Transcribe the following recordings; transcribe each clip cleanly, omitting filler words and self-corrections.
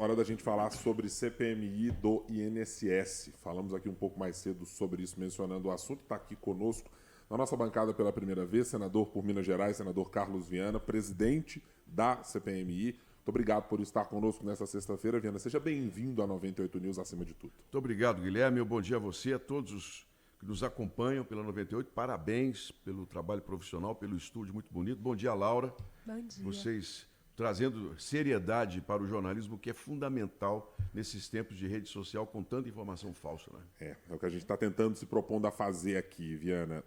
Hora da gente falar sobre CPMI do INSS. Falamos aqui um pouco mais cedo sobre isso, mencionando o assunto. Está aqui conosco, na nossa bancada pela primeira vez, senador por Minas Gerais, senador Carlos Viana, presidente da CPMI. Muito obrigado por estar conosco nessa sexta-feira, Viana. Seja bem-vindo a 98 News, acima de tudo. Muito obrigado, Guilherme. Bom dia a você, a todos os que nos acompanham pela 98. Parabéns pelo trabalho profissional, pelo estúdio muito bonito. Bom dia, Laura. Bom dia. Vocês trazendo seriedade para o jornalismo, que é fundamental nesses tempos de rede social com tanta informação falsa, né? É o que a gente está tentando se propondo a fazer aqui, Viana.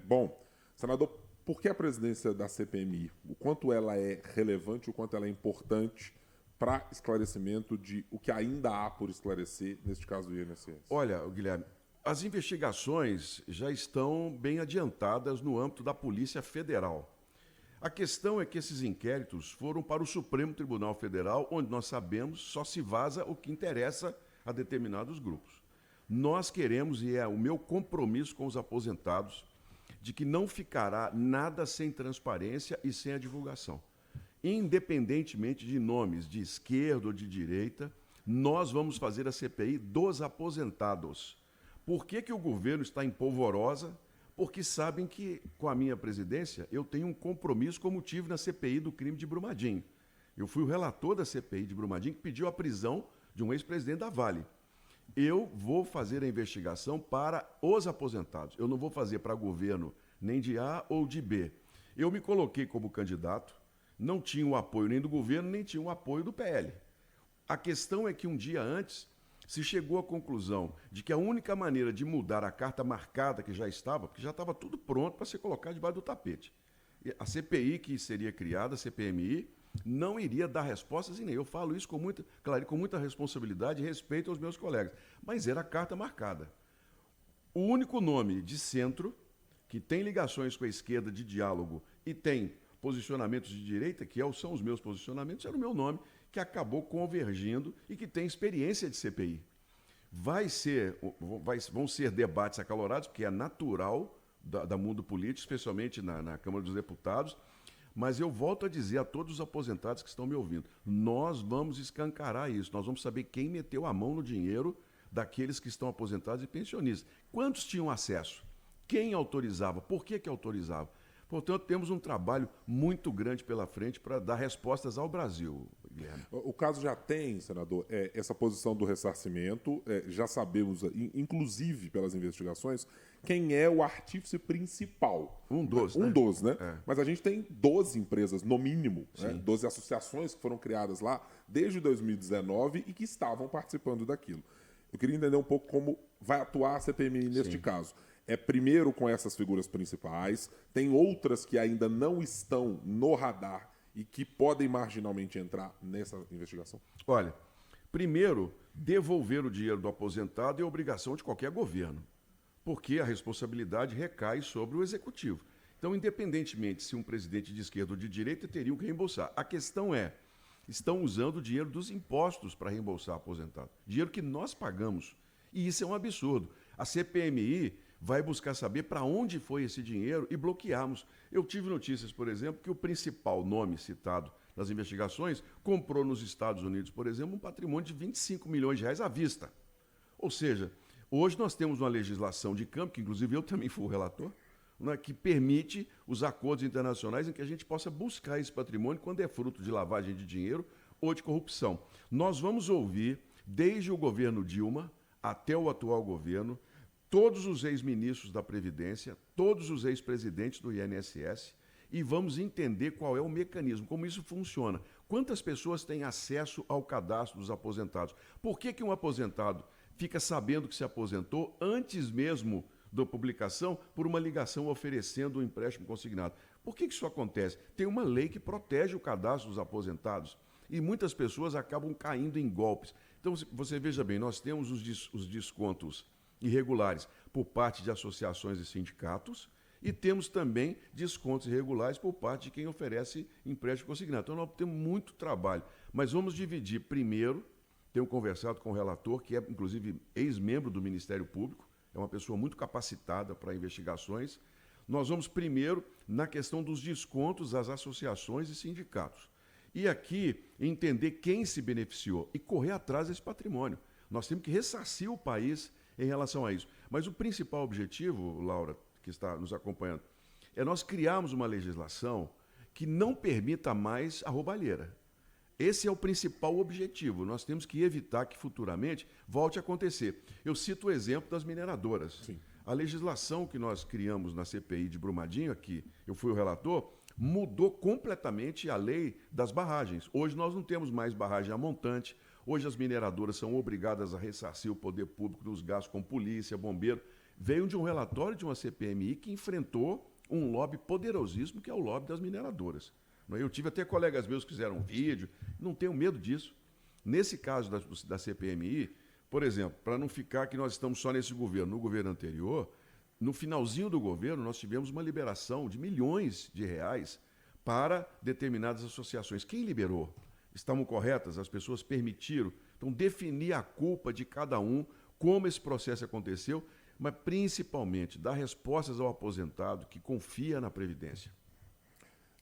Bom, senador, por que a presidência da CPMI? O quanto ela é relevante, o quanto ela é importante para esclarecimento de o que ainda há por esclarecer, neste caso do INSS? Olha, Guilherme, as investigações já estão bem adiantadas no âmbito da Polícia Federal. A questão é que esses inquéritos foram para o Supremo Tribunal Federal, onde nós sabemos só se vaza o que interessa a determinados grupos. Nós queremos, e é o meu compromisso com os aposentados, de que não ficará nada sem transparência e sem a divulgação. Independentemente de nomes de esquerda ou de direita, nós vamos fazer a CPI dos aposentados. Por que o governo está em polvorosa? Porque sabem que, com a minha presidência, eu tenho um compromisso como tive na CPI do crime de Brumadinho. Eu fui o relator da CPI de Brumadinho que pediu a prisão de um ex-presidente da Vale. Eu vou fazer a investigação para os aposentados. Eu não vou fazer para governo nem de A ou de B. Eu me coloquei como candidato, não tinha o apoio nem do governo, nem tinha o apoio do PL. A questão é que um dia antes se chegou à conclusão de que a única maneira de mudar a carta marcada que já estava, porque já estava tudo pronto para ser colocado debaixo do tapete. A CPI que seria criada, a CPMI, não iria dar respostas e nem eu falo isso com muita responsabilidade e respeito aos meus colegas, mas era a carta marcada. O único nome de centro que tem ligações com a esquerda de diálogo e tem posicionamentos de direita, que são os meus posicionamentos, era o meu nome, que acabou convergindo e que tem experiência de CPI. Vão ser debates acalorados, porque é natural da mundo político, especialmente na Câmara dos Deputados, mas eu volto a dizer a todos os aposentados que estão me ouvindo, nós vamos escancarar isso, nós vamos saber quem meteu a mão no dinheiro daqueles que estão aposentados e pensionistas. Quantos tinham acesso? Quem autorizava? Por que autorizava? Portanto, temos um trabalho muito grande pela frente para dar respostas ao Brasil, Guilherme. O caso já tem, senador, essa posição do ressarcimento. Já sabemos, inclusive pelas investigações, quem é o artífice principal. Um dos, né? Mas a gente tem 12 empresas, no mínimo, né? 12 associações que foram criadas lá desde 2019 e que estavam participando daquilo. Eu queria entender um pouco como vai atuar a CPMI neste caso. Primeiro com essas figuras principais, tem outras que ainda não estão no radar e que podem marginalmente entrar nessa investigação? Olha, primeiro, devolver o dinheiro do aposentado é obrigação de qualquer governo, porque a responsabilidade recai sobre o executivo. Então, independentemente se um presidente de esquerda ou de direita, teriam que reembolsar. A questão estão usando o dinheiro dos impostos para reembolsar aposentado, dinheiro que nós pagamos, e isso é um absurdo. A CPMI vai buscar saber para onde foi esse dinheiro e bloquearmos. Eu tive notícias, por exemplo, que o principal nome citado nas investigações comprou nos Estados Unidos, por exemplo, um patrimônio de 25 milhões de reais à vista. Ou seja, hoje nós temos uma legislação de campo, que inclusive eu também fui o relator, né, que permite os acordos internacionais em que a gente possa buscar esse patrimônio quando é fruto de lavagem de dinheiro ou de corrupção. Nós vamos ouvir, desde o governo Dilma até o atual governo, todos os ex-ministros da Previdência, todos os ex-presidentes do INSS, e vamos entender qual é o mecanismo, como isso funciona. Quantas pessoas têm acesso ao cadastro dos aposentados? Por que um aposentado fica sabendo que se aposentou antes mesmo da publicação por uma ligação oferecendo um empréstimo consignado? Por que isso acontece? Tem uma lei que protege o cadastro dos aposentados e muitas pessoas acabam caindo em golpes. Então, você veja bem, nós temos os descontos irregulares por parte de associações e sindicatos e temos também descontos irregulares por parte de quem oferece empréstimo consignado. Então, nós temos muito trabalho, mas vamos dividir. Primeiro, tenho conversado com o relator, que é, inclusive, ex-membro do Ministério Público, é uma pessoa muito capacitada para investigações. Nós vamos primeiro na questão dos descontos às associações e sindicatos. E aqui, entender quem se beneficiou e correr atrás desse patrimônio. Nós temos que ressarcir o país em relação a isso. Mas o principal objetivo, Laura, que está nos acompanhando, é nós criarmos uma legislação que não permita mais a roubalheira. Esse é o principal objetivo. Nós temos que evitar que futuramente volte a acontecer. Eu cito o exemplo das mineradoras. Sim. A legislação que nós criamos na CPI de Brumadinho, aqui eu fui o relator, mudou completamente a lei das barragens. Hoje nós não temos mais barragem a montante. Hoje as mineradoras são obrigadas a ressarcir o poder público dos gastos com polícia, bombeiro. Veio de um relatório de uma CPMI que enfrentou um lobby poderosíssimo, que é o lobby das mineradoras. Eu tive até colegas meus que fizeram um vídeo, não tenho medo disso. Nesse caso da CPMI, por exemplo, para não ficar que nós estamos só nesse governo, no governo anterior, no finalzinho do governo nós tivemos uma liberação de milhões de reais para determinadas associações. Quem liberou? Estavam corretas? As pessoas permitiram? Então, definir a culpa de cada um, como esse processo aconteceu, mas principalmente dar respostas ao aposentado que confia na Previdência.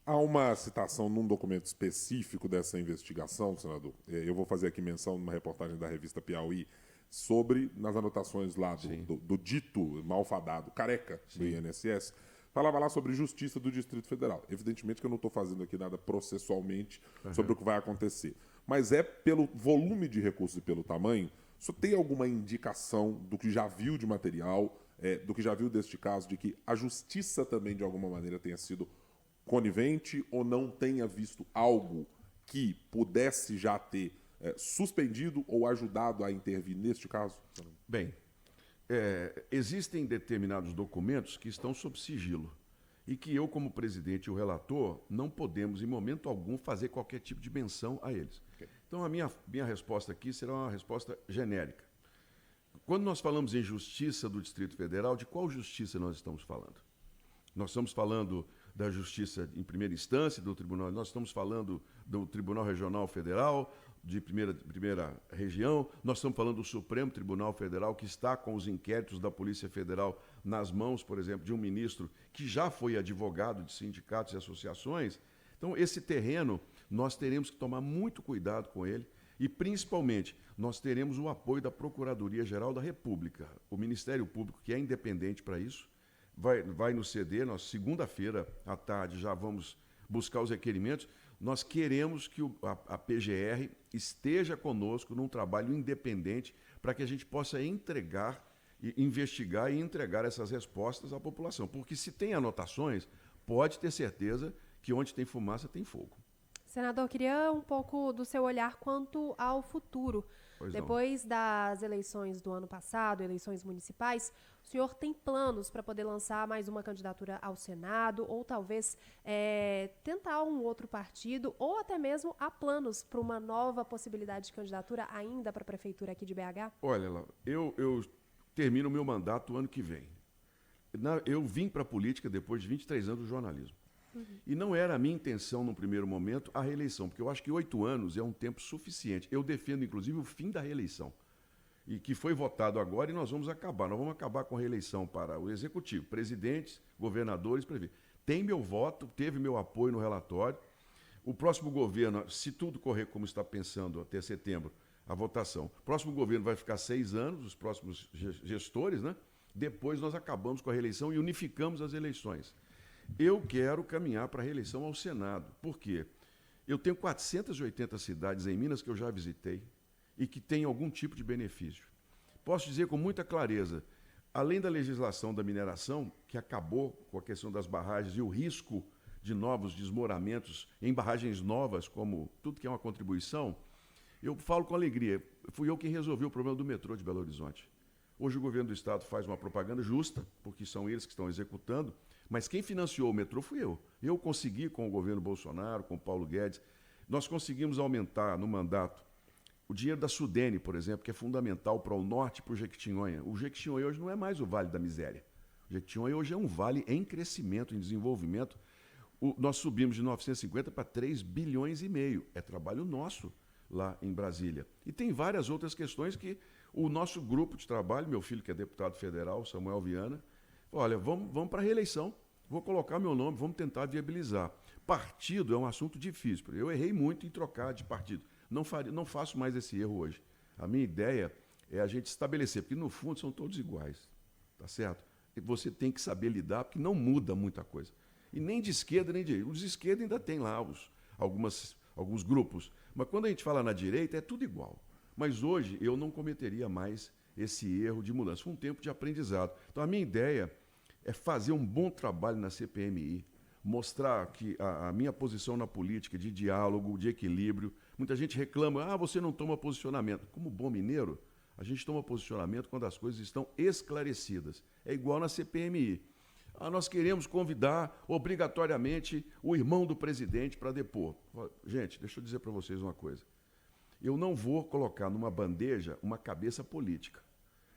Há uma citação num documento específico dessa investigação, senador. Eu vou fazer aqui menção numa reportagem da revista Piauí sobre, nas anotações lá do dito malfadado careca do INSS, falava lá sobre justiça do Distrito Federal. Evidentemente que eu não estou fazendo aqui nada processualmente sobre o que vai acontecer. Mas pelo volume de recursos e pelo tamanho, o senhor tem alguma indicação do que já viu de material, do que já viu deste caso, de que a justiça também, de alguma maneira, tenha sido conivente ou não tenha visto algo que pudesse já ter suspendido ou ajudado a intervir neste caso? Bem, existem determinados documentos que estão sob sigilo e que eu, como presidente e o relator, não podemos, em momento algum, fazer qualquer tipo de menção a eles. Okay. Então, a minha resposta aqui será uma resposta genérica. Quando nós falamos em justiça do Distrito Federal, de qual justiça nós estamos falando? Nós estamos falando da Justiça em primeira instância do Tribunal, nós estamos falando do Tribunal Regional Federal, de primeira região, nós estamos falando do Supremo Tribunal Federal, que está com os inquéritos da Polícia Federal nas mãos, por exemplo, de um ministro que já foi advogado de sindicatos e associações. Então, esse terreno, nós teremos que tomar muito cuidado com ele e, principalmente, nós teremos o apoio da Procuradoria-Geral da República, o Ministério Público, que é independente para isso, vai nos ceder. Nós, segunda-feira à tarde, já vamos buscar os requerimentos. Nós queremos que a PGR esteja conosco num trabalho independente para que a gente possa investigar e entregar essas respostas à população. Porque se tem anotações, pode ter certeza que onde tem fumaça tem fogo. Senador, queria um pouco do seu olhar quanto ao futuro. Depois das eleições do ano passado, eleições municipais, o senhor tem planos para poder lançar mais uma candidatura ao Senado ou talvez tentar um outro partido ou até mesmo há planos para uma nova possibilidade de candidatura ainda para a prefeitura aqui de BH? Olha, Laura, eu termino o meu mandato o ano que vem. Eu vim para a política depois de 23 anos do jornalismo. E não era a minha intenção, no primeiro momento, a reeleição, porque eu acho que 8 anos é um tempo suficiente. Eu defendo, inclusive, o fim da reeleição, e que foi votado agora, e nós vamos acabar. Nós vamos acabar com a reeleição para o Executivo, presidentes, governadores, prefeitos. Tem meu voto, teve meu apoio no relatório. O próximo governo, se tudo correr como está pensando até setembro, a votação, o próximo governo vai ficar 6 anos, os próximos gestores, né? Depois nós acabamos com a reeleição e unificamos as eleições. Eu quero caminhar para a reeleição ao Senado. Por quê? Eu tenho 480 cidades em Minas que eu já visitei e que têm algum tipo de benefício. Posso dizer com muita clareza, além da legislação da mineração, que acabou com a questão das barragens e o risco de novos desmoramentos em barragens novas, como tudo que é uma contribuição, eu falo com alegria. Fui eu quem resolveu o problema do metrô de Belo Horizonte. Hoje o governo do estado faz uma propaganda justa, porque são eles que estão executando, mas quem financiou o metrô fui eu. Eu consegui, com o governo Bolsonaro, com o Paulo Guedes, nós conseguimos aumentar no mandato o dinheiro da Sudene, por exemplo, que é fundamental para o norte e para o Jequitinhonha. O Jequitinhonha hoje não é mais o Vale da Miséria. O Jequitinhonha hoje é um vale em crescimento, em desenvolvimento. Nós subimos de 950 para 3 bilhões e meio. É trabalho nosso lá em Brasília. E tem várias outras questões que o nosso grupo de trabalho, meu filho que é deputado federal, Samuel Viana, olha, vamos para a reeleição, vou colocar meu nome, vamos tentar viabilizar. partido é um assunto difícil. Eu errei muito em trocar de partido. Não faço mais esse erro hoje. A minha ideia é a gente estabelecer, porque no fundo são todos iguais, tá certo? E você tem que saber lidar, porque não muda muita coisa. E nem de esquerda, nem de direita. Os de esquerda ainda tem lá alguns grupos. Mas quando a gente fala na direita, é tudo igual. Mas hoje eu não cometeria mais esse erro de mudança. Foi um tempo de aprendizado. Então a minha ideia é fazer um bom trabalho na CPMI, mostrar que a minha posição na política, de diálogo, de equilíbrio. Muita gente reclama, você não toma posicionamento. Como bom mineiro, a gente toma posicionamento quando as coisas estão esclarecidas. É igual na CPMI. Nós queremos convidar obrigatoriamente o irmão do presidente para depor. Gente, deixa eu dizer para vocês uma coisa. Eu não vou colocar numa bandeja uma cabeça política.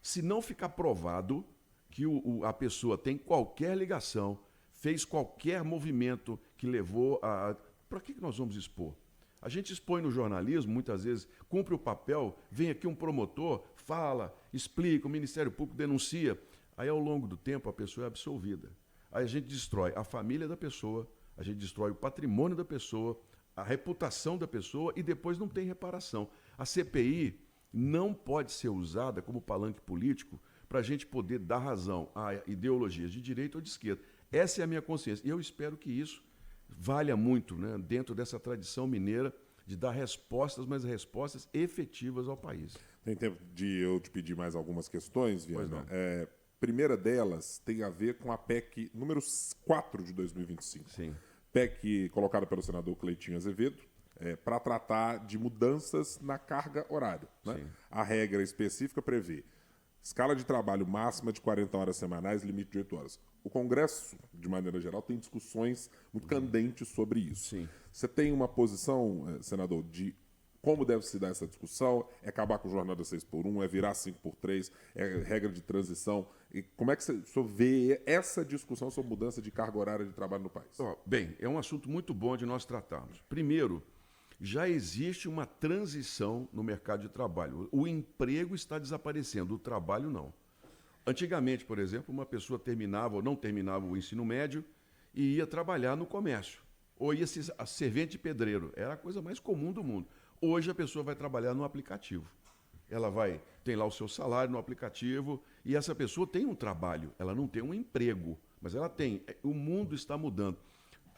Se não ficar provado que a pessoa tem qualquer ligação, fez qualquer movimento que levou a... Para que nós vamos expor? A gente expõe no jornalismo, muitas vezes, cumpre o papel, vem aqui um promotor, fala, explica, o Ministério Público denuncia. Aí, ao longo do tempo, a pessoa é absolvida. Aí a gente destrói a família da pessoa, a gente destrói o patrimônio da pessoa, a reputação da pessoa e depois não tem reparação. A CPI não pode ser usada como palanque político para a gente poder dar razão a ideologias de direita ou de esquerda. Essa é a minha consciência. E eu espero que isso valha muito, né, dentro dessa tradição mineira de dar respostas, mas respostas efetivas ao país. Tem tempo de eu te pedir mais algumas questões, Viana? Primeira delas tem a ver com a PEC número 4 de 2025. Sim. PEC colocada pelo senador Cleitinho Azevedo, para tratar de mudanças na carga horária. Né? A regra específica prevê escala de trabalho máxima de 40 horas semanais, limite de 8 horas. O Congresso, de maneira geral, tem discussões muito candentes sobre isso. Sim. Você tem uma posição, senador, de como deve se dar essa discussão? É acabar com o jornada 6x1? É virar 5x3? É regra de transição? E como é que o senhor vê essa discussão sobre mudança de carga horária de trabalho no país? Bem, é um assunto muito bom de nós tratarmos. Primeiro, já existe uma transição no mercado de trabalho. O emprego está desaparecendo, o trabalho não. Antigamente, por exemplo, uma pessoa terminava ou não terminava o ensino médio e ia trabalhar no comércio. Ou ia ser servente de pedreiro. Era a coisa mais comum do mundo. Hoje a pessoa vai trabalhar no aplicativo. Ela tem lá o seu salário no aplicativo e essa pessoa tem um trabalho. Ela não tem um emprego, mas ela tem. O mundo está mudando.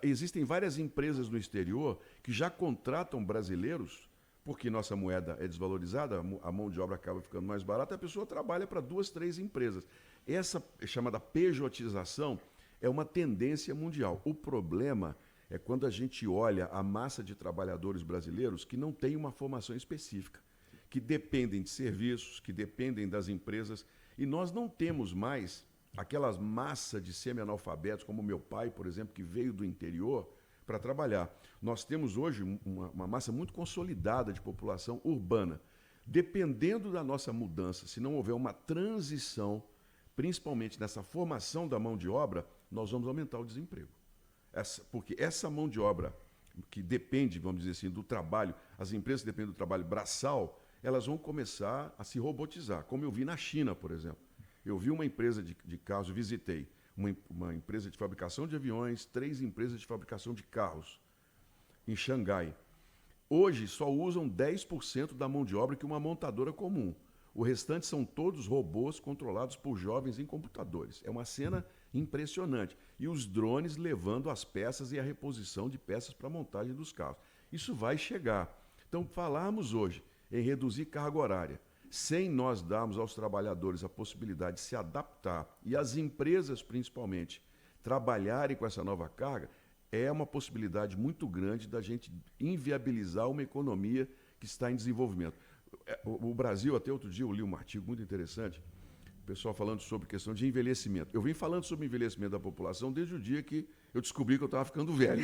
Existem várias empresas no exterior que já contratam brasileiros, porque nossa moeda é desvalorizada, a mão de obra acaba ficando mais barata, a pessoa trabalha para 2, 3 empresas. Essa chamada pejotização é uma tendência mundial. O problema é quando a gente olha a massa de trabalhadores brasileiros que não tem uma formação específica, que dependem de serviços, que dependem das empresas, e nós não temos mais aquelas massas de semi-analfabetos, como meu pai, por exemplo, que veio do interior para trabalhar. Nós temos hoje uma massa muito consolidada de população urbana. Dependendo da nossa mudança, se não houver uma transição, principalmente nessa formação da mão de obra, nós vamos aumentar o desemprego. Porque essa mão de obra que depende, vamos dizer assim, do trabalho, as empresas que dependem do trabalho braçal, elas vão começar a se robotizar, como eu vi na China, por exemplo. Eu vi uma empresa de carros, visitei uma empresa de fabricação de aviões, 3 empresas de fabricação de carros em Xangai. Hoje só usam 10% da mão de obra que uma montadora comum. O restante são todos robôs controlados por jovens em computadores. É uma cena impressionante. E os drones levando as peças e a reposição de peças para a montagem dos carros. Isso vai chegar. Então, falarmos hoje em reduzir carga horária, sem nós darmos aos trabalhadores a possibilidade de se adaptar e as empresas, principalmente, trabalharem com essa nova carga, é uma possibilidade muito grande da gente inviabilizar uma economia que está em desenvolvimento. O Brasil, até outro dia, eu li um artigo muito interessante, o pessoal falando sobre questão de envelhecimento. Eu vim falando sobre envelhecimento da população desde o dia que eu descobri que eu estava ficando velho.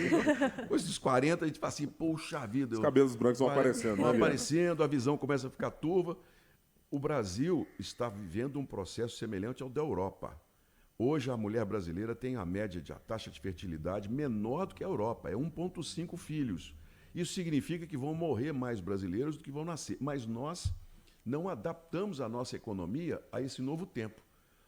Depois dos 40, a gente fala assim, poxa vida. Os cabelos brancos vão aparecendo. Vão aparecendo, a visão começa a ficar turva. O Brasil está vivendo um processo semelhante ao da Europa. Hoje, a mulher brasileira tem a média de a taxa de fertilidade menor do que a Europa, é 1,5 filhos. Isso significa que vão morrer mais brasileiros do que vão nascer. Mas nós não adaptamos a nossa economia a esse novo tempo.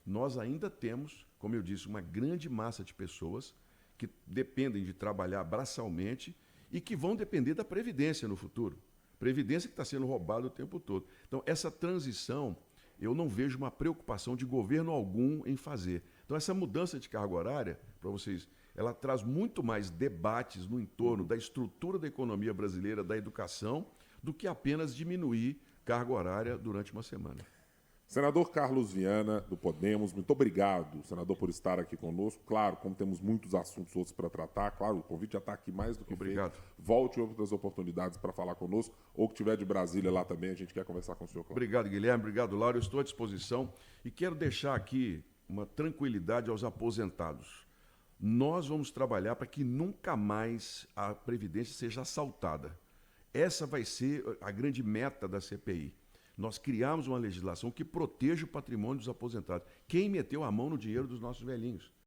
Nós ainda temos, como eu disse, uma grande massa de pessoas que dependem de trabalhar braçalmente e que vão depender da Previdência no futuro. Previdência que está sendo roubada o tempo todo. Então, essa transição, eu não vejo uma preocupação de governo algum em fazer. Então, essa mudança de carga horária, para vocês, ela traz muito mais debates no entorno da estrutura da economia brasileira, da educação, do que apenas diminuir carga horária durante uma semana. Senador Carlos Viana, do Podemos, muito obrigado, senador, por estar aqui conosco. Claro, como temos muitos assuntos outros para tratar, claro, o convite já está aqui mais do que obrigado. Feito. Volte outras oportunidades para falar conosco, ou que tiver de Brasília lá também, a gente quer conversar com o senhor. Obrigado, Guilherme, obrigado, Laura, eu estou à disposição e quero deixar aqui uma tranquilidade aos aposentados. Nós vamos trabalhar para que nunca mais a Previdência seja assaltada. Essa vai ser a grande meta da CPI. Nós criamos uma legislação que proteja o patrimônio dos aposentados. Quem meteu a mão no dinheiro dos nossos velhinhos?